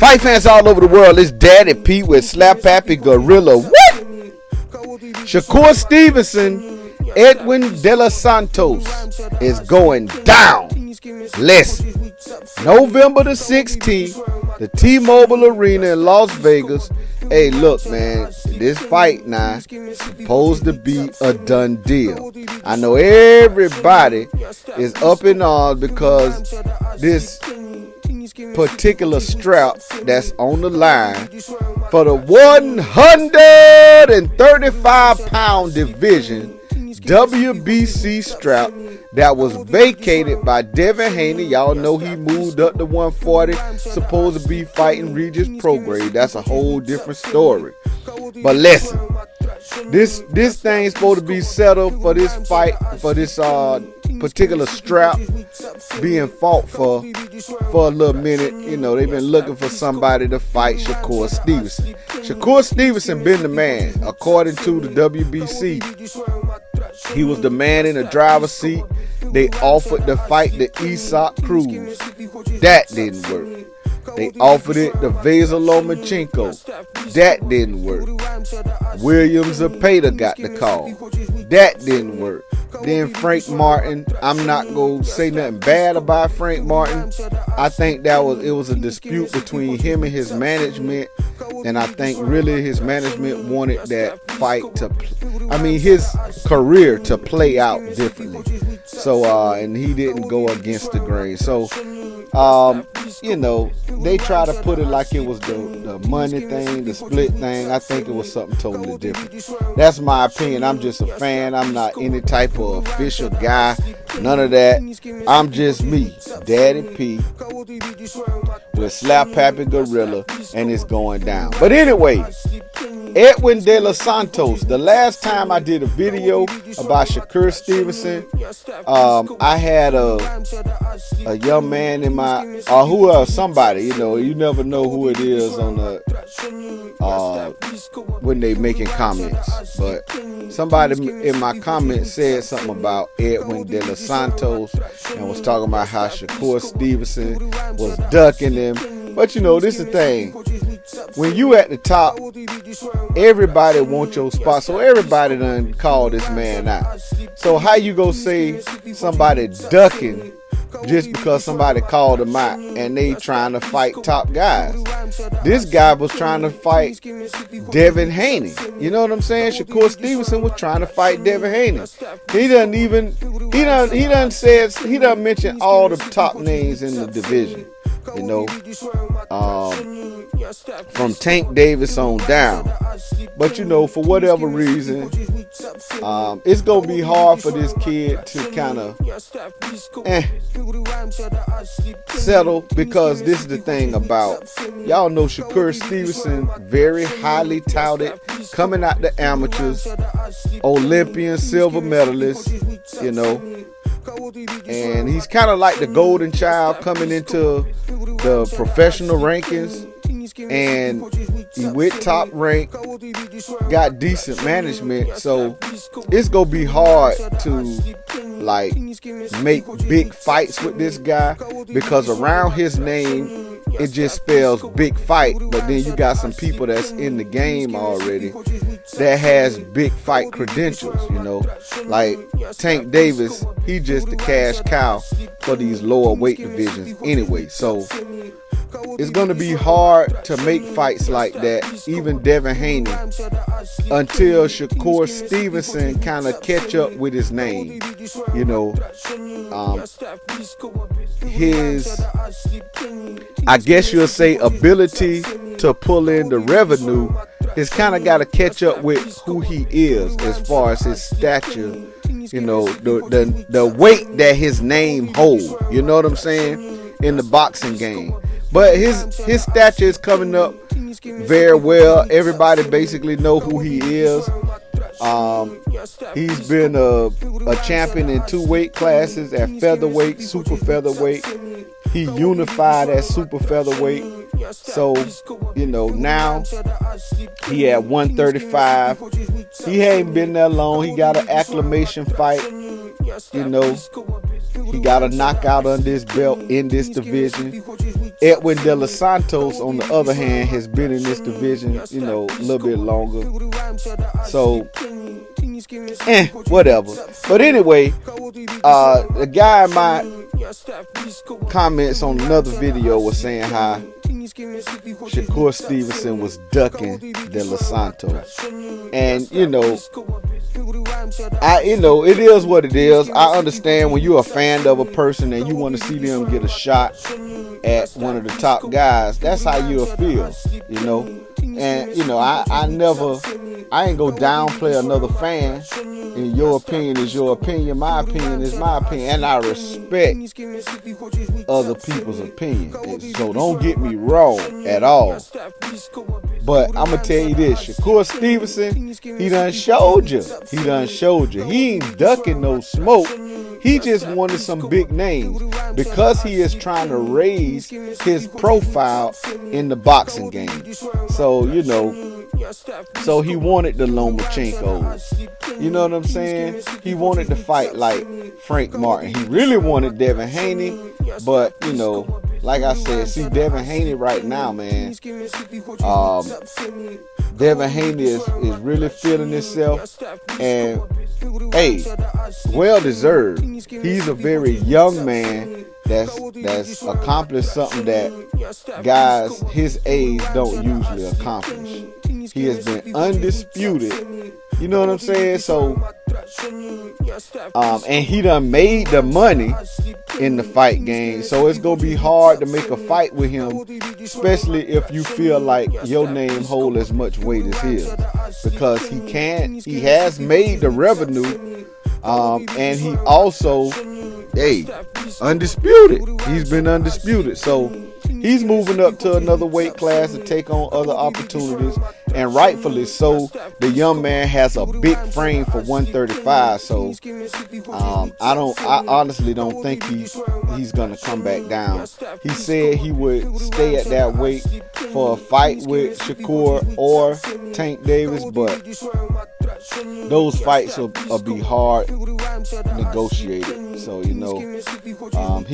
Fight fans all over the world, it's Daddy Pete with Slap Happy Gorilla. What? Shakur Stevenson, Edwin De La Santos is going down. Listen, November the 16th, the T-Mobile Arena in Las Vegas. Hey, look, man, this fight now supposed to be a done deal. I know everybody is up in arms because this particular strap that's on the line for the 135-pound division WBC strap that was vacated by Devin Haney. Y'all know he moved up to 140, supposed to be fighting Regis Prograis. That's a whole different story. But listen, this thing's supposed to be settled for this fight, for this particular strap being fought for a little minute. You know, they've been looking for somebody to fight Shakur Stevenson. Shakur Stevenson been the man, according to the WBC. He was the man in the driver's seat. They offered to fight the Isak Cruz. That didn't work. They offered it to Vasyl Lomachenko. That didn't work. William Zepeda got the call. That didn't work. Then Frank Martin, I'm not going to say nothing bad about Frank Martin. I think it was a dispute between him and his management. And I think really his management wanted that fight his career to play out differently. So, and he didn't go against the grain. So, they try to put it like it was the money thing, the split thing. I think it was something totally different. That's my opinion. I'm just a fan. I'm not any type of official guy. None of that. I'm just me, Daddy P, with Slap Happy Gorilla, and it's going down. But anyway, Edwin De La Santos. The last time I did a video about Shakur Stevenson, I had a young man in my, somebody, you never know who it is on the when they making comments, but somebody in my comments said something about Edwin De La Santos and was talking about how Shakur Stevenson was ducking him. But this is the thing. When you at the top, everybody wants your spot. So everybody done called this man out. So how you gonna say somebody ducking just because somebody called him out and they trying to fight top guys? This guy was trying to fight Devin Haney. You know what I'm saying? Shakur Stevenson was trying to fight Devin Haney. He done mentioned all the top names in the division. From Tank Davis on down. But for whatever reason, it's gonna be hard for this kid to kind of settle, because this is the thing about, y'all know Shakur Stevenson, very highly touted, coming out the amateurs, Olympian, silver medalist, and he's kind of like the golden child coming into the professional rankings, and he went top rank, got decent management. So it's gonna be hard to make big fights with this guy, because around his name it just spells big fight. But then you got some people that's in the game already that has big fight credentials, like Tank Davis. He just a cash cow for these lower weight divisions anyway. So it's going to be hard to make fights like that, even Devin Haney, until Shakur Stevenson kind of catch up with his name. His, I guess you'll say, ability to pull in the revenue is kind of got to catch up with who he is as far as his stature, the weight that his name holds. You know what I'm saying? In the boxing game. But his stature is coming up very well. Everybody basically know who he is. He's been a champion in 2 weight classes, at featherweight, super featherweight. He unified at super featherweight. So, now he at 135. He ain't been there long. He got an acclamation fight. He got a knockout under his belt in this division. Edwin De La Santos, on the other hand, has been in this division, a little bit longer. So, whatever. But anyway, the guy in my comments on another video was saying how Shakur Stevenson was ducking De La Santos. And, it is what it is. I understand when you're a fan of a person and you want to see them get a shot at one of the top guys, that's how you'll feel, And, I ain't go downplay another fan. And your opinion is your opinion. My opinion is my opinion. And I respect other people's opinion. So don't get me wrong at all. But I'm going to tell you this. Shakur Stevenson, he done showed you. He ain't ducking no smoke. He just wanted some big names because he is trying to raise his profile in the boxing game. So, so he wanted the Lomachenkos. You know what I'm saying? He wanted to fight like Frank Martin. He really wanted Devin Haney, but, like I said, see Devin Haney right now, man. Devin Haney is really feeling himself, and hey, well deserved. He's a very young man that's accomplished something that guys his age don't usually accomplish. He has been undisputed. You know what I'm saying? So, and he done made the money in the fight game. So it's gonna be hard to make a fight with him, especially if you feel like your name hold as much weight as his, because he has made the revenue, and he also, undisputed. He's been undisputed. So he's moving up to another weight class to take on other opportunities, and rightfully so. The young man has a big frame for 135, so I honestly don't think he's gonna come back down. He said he would stay at that weight for a fight with Shakur or Tank Davis, but those fights will be hard negotiated. So he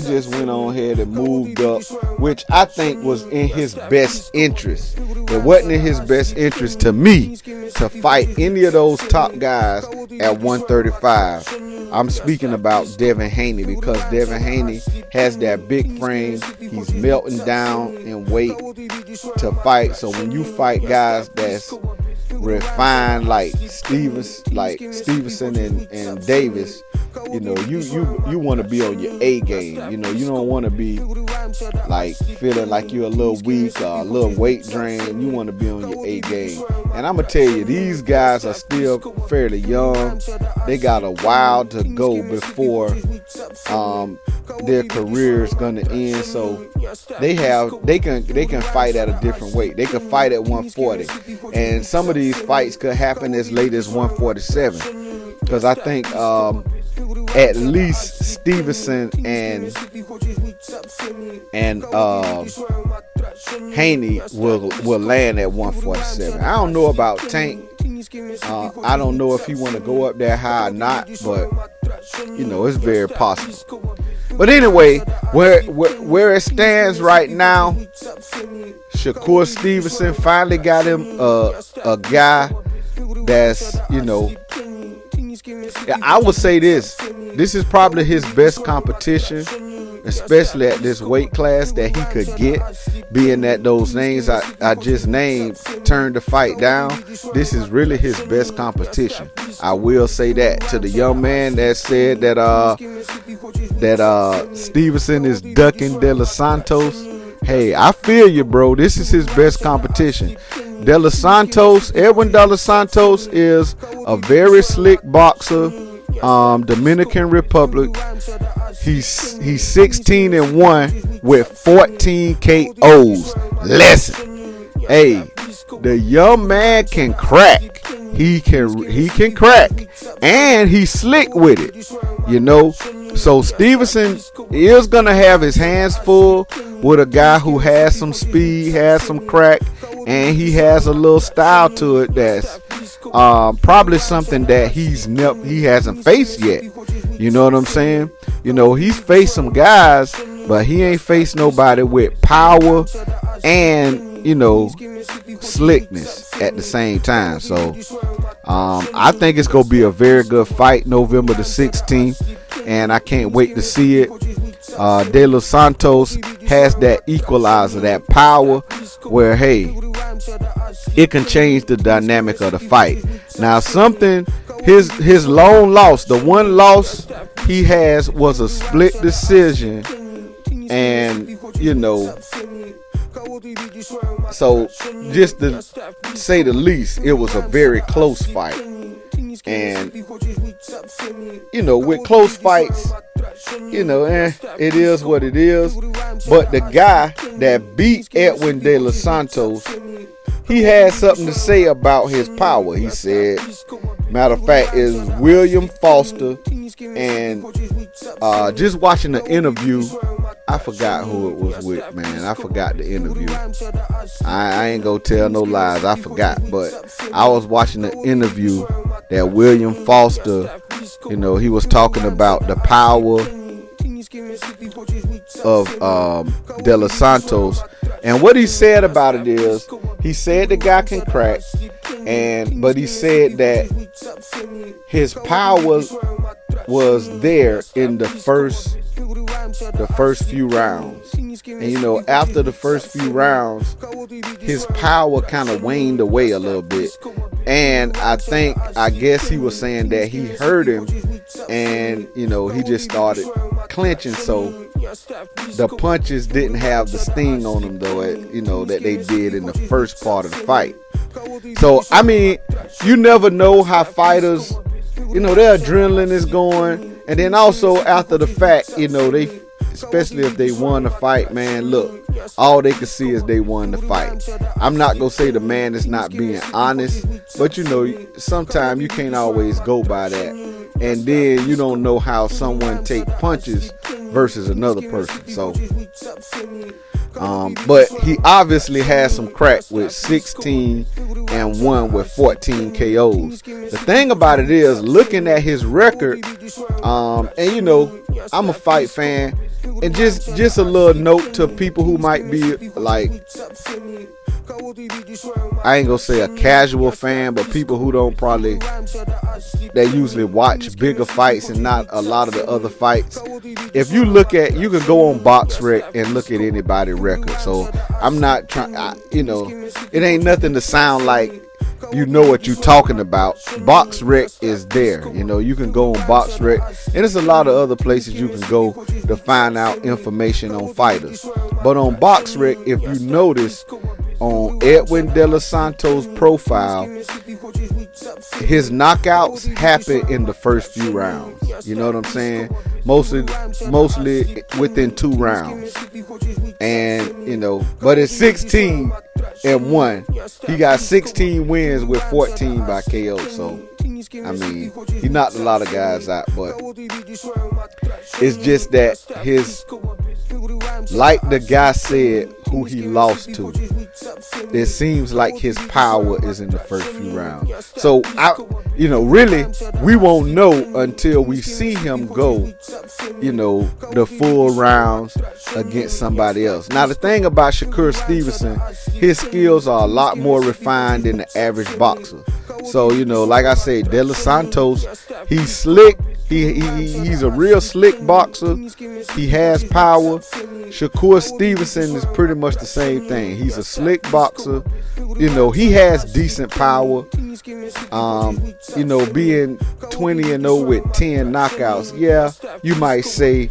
just went on ahead and moved up, which I think was in his best interest. It wasn't in his best interest to me to fight any of those top guys at 135. I'm speaking about Devin Haney, because Devin Haney has that big frame. He's melting down in weight to fight. So when you fight guys that's refined like Stevenson and Davis, you want to be on your A game. You don't want to be like feeling like you're a little weak or a little weight drain. You want to be on your A game. And I'm gonna tell you, these guys are still fairly young. They got a while to go before their career is gonna end. So they can fight at a different weight. They can fight at 140, and some of these fights could happen as late as 147. Because I think at least Stevenson and Haney will land at 147. I don't know about Tank. I don't know if he want to go up there high or not, but it's very possible. But anyway, where it stands right now, Shakur Stevenson finally got him a guy that's, I would say this is probably his best competition, especially at this weight class that he could get, being that those names I just named turned the fight down. This is really his best competition. I will say that to the young man that said that Stevenson is ducking De La Santos. Hey, I feel you, bro. This is his best competition. Edwin De La Santos is a very slick boxer, Dominican Republic. He's 16-1 with 14 KOs. Listen, hey, the young man can crack. He can crack, and he's slick with it. So Stevenson is gonna have his hands full with a guy who has some speed, has some crack, and he has a little style to it that's probably something that he hasn't faced yet. You know what I'm saying? He's faced some guys but he ain't faced nobody with power and, you know, slickness at the same time. So I think it's gonna be a very good fight, November the 16th, and I can't wait to see it. De La Santos has that equalizer, that power where, hey, it can change the dynamic of the fight. Now, something, his lone loss, the one loss he has was a split decision, and, you know, so just to say the least, it was a very close fight. And, you know, with close fights, you know, it is what it is. But the guy that beat Edwin De La Santos, he had something to say about his power. He said, matter of fact, is William Foster. And just watching the interview, I forgot who it was with, man. I forgot the interview. I ain't gonna tell no lies. I forgot. But I was watching the interview that William Foster, you know, he was talking about the power of De La Santos. And what he said about it is, he said the guy can crack, but he said that his power was there in the first few rounds. And, you know, after the first few rounds, his power kind of waned away a little bit. And I guess he was saying that he hurt him, and, you know, he just started clinching. So the punches didn't have the sting on them, though, you know, that they did in the first part of the fight. So, I mean, you never know how fighters, you know, their adrenaline is going. And then also after the fact, you know, especially if they won the fight, man, look, all they can see is they won the fight. I'm not going to say the man is not being honest, but, you know, sometimes you can't always go by that. And then you don't know how someone take punches versus another person. So, but he obviously has some crack with 16-1 with 14 KOs. The thing about it is, looking at his record, and, you know, I'm a fight fan, and just a little note to people who might be like, I ain't gonna say a casual fan, but people who don't probably, they usually watch bigger fights and not a lot of the other fights. If you look at, you can go on BoxRec and look at anybody's record. So I'm not trying, you know, it ain't nothing to sound like you know what you're talking about. BoxRec is there. You know, you can go on BoxRec, and there's a lot of other places you can go to find out information on fighters. But on BoxRec, if you notice, on Edwin De La Santos' profile, his knockouts happen in the first few rounds. You know what I'm saying? Mostly within 2 rounds. And, you know, but it's 16-1. He got 16 wins with 14 by KO. So, I mean, he knocked a lot of guys out, but it's just that like the guy said who he lost to, it seems like his power is in the first few rounds. So, you know, really, we won't know until we see him go, you know, the full rounds against somebody else. Now, the thing about Shakur Stevenson, his skills are a lot more refined than the average boxer. So, you know, like I said, De La Santos, he's slick. He's a real slick boxer. He has power. Shakur Stevenson is pretty much the same thing. He's a slick boxer. You know, he has decent power. You know, being 20-0 with 10 knockouts, yeah, you might say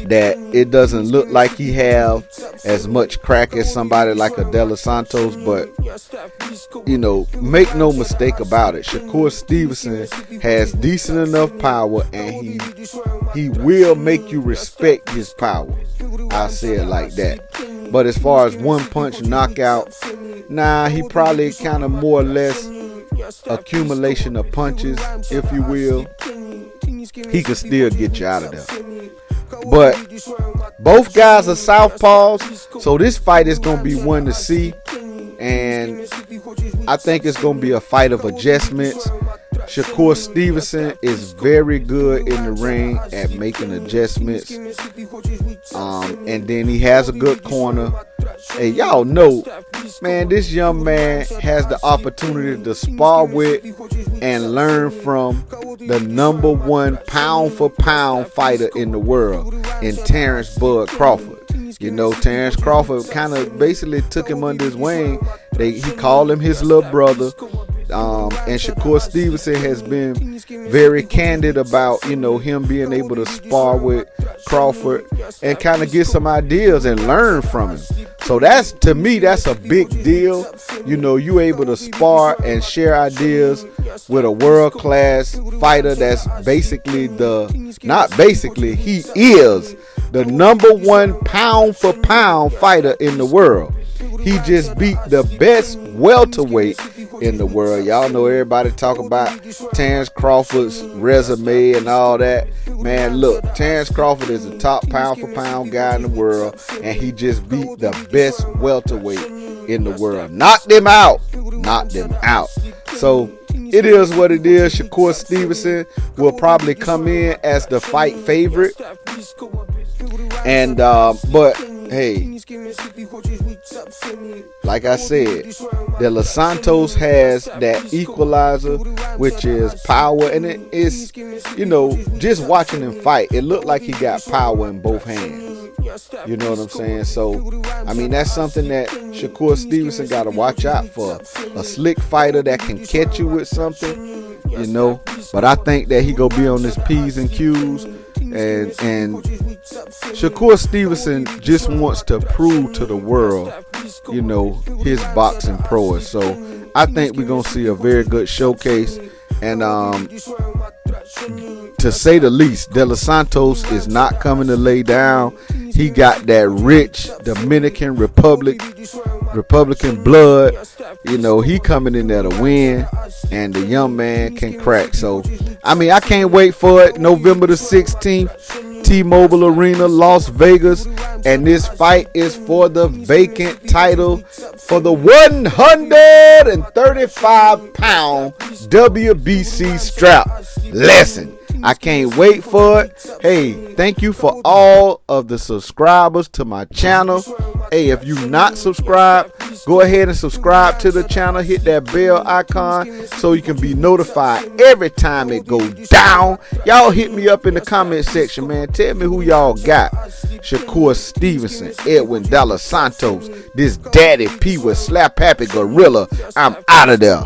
that it doesn't look like he have as much crack as somebody like a De La Santos, but, you know, make no mistake about it, Shakur Stevenson has decent enough power, and he will make you respect his power. I'll say it like that. But as far as one punch knockout, nah, he probably kind of more or less accumulation of punches, if you will. He can still get you out of there. But both guys are Southpaws, so this fight is going to be one to see. And I think it's going to be a fight of adjustments. Shakur Stevenson is very good in the ring at making adjustments. And then he has a good corner. Hey, y'all know, man, this young man has the opportunity to spar with and learn from the #1 pound for pound fighter in the world in Terrence Bud Crawford. You know, Terrence Crawford kind of basically took him under his wing. He called him his little brother. And Shakur Stevenson has been very candid about, you know, him being able to spar with Crawford and kind of get some ideas and learn from him. So that's, to me, that's a big deal. You know, you able to spar and share ideas with a world-class fighter that's basically he is the #1 pound for pound fighter in the world. He just beat the best welterweight in the world. Y'all know everybody talk about Terrence Crawford's resume and all that. Man, look, Terrence Crawford is the top pound for pound guy in the world, and he just beat the best welterweight in the world. Knocked them out. So it is what it is. Shakur Stevenson will probably come in as the fight favorite. And but hey, like I said, De La Santos has that equalizer, which is power, and it is, you know, just watching him fight, it looked like he got power in both hands. You know what I'm saying? So, I mean, that's something that Shakur Stevenson got to watch out for. A slick fighter that can catch you with something, you know. But I think that he gonna be on his P's and Q's. And Shakur Stevenson just wants to prove to the world, you know, his boxing prowess. So I think we're gonna see a very good showcase. And to say the least, De La Santos is not coming to lay down. He got that rich Dominican Republican blood. You know, he coming in there to win, and the young man can crack. So, I mean, I can't wait for it. November the 16th, T-Mobile Arena, Las Vegas. And this fight is for the vacant title for the 135-pound WBC strap. Listen, I can't wait for it. Hey, thank you for all of the subscribers to my channel. Hey, if you not subscribed, go ahead and subscribe to the channel. Hit that bell icon so you can be notified every time it goes down. Y'all hit me up in the comment section, man. Tell me who y'all got. Shakur Stevenson, Edwin De La Santos, this Daddy P with Slap Happy Gorilla. I'm out of there.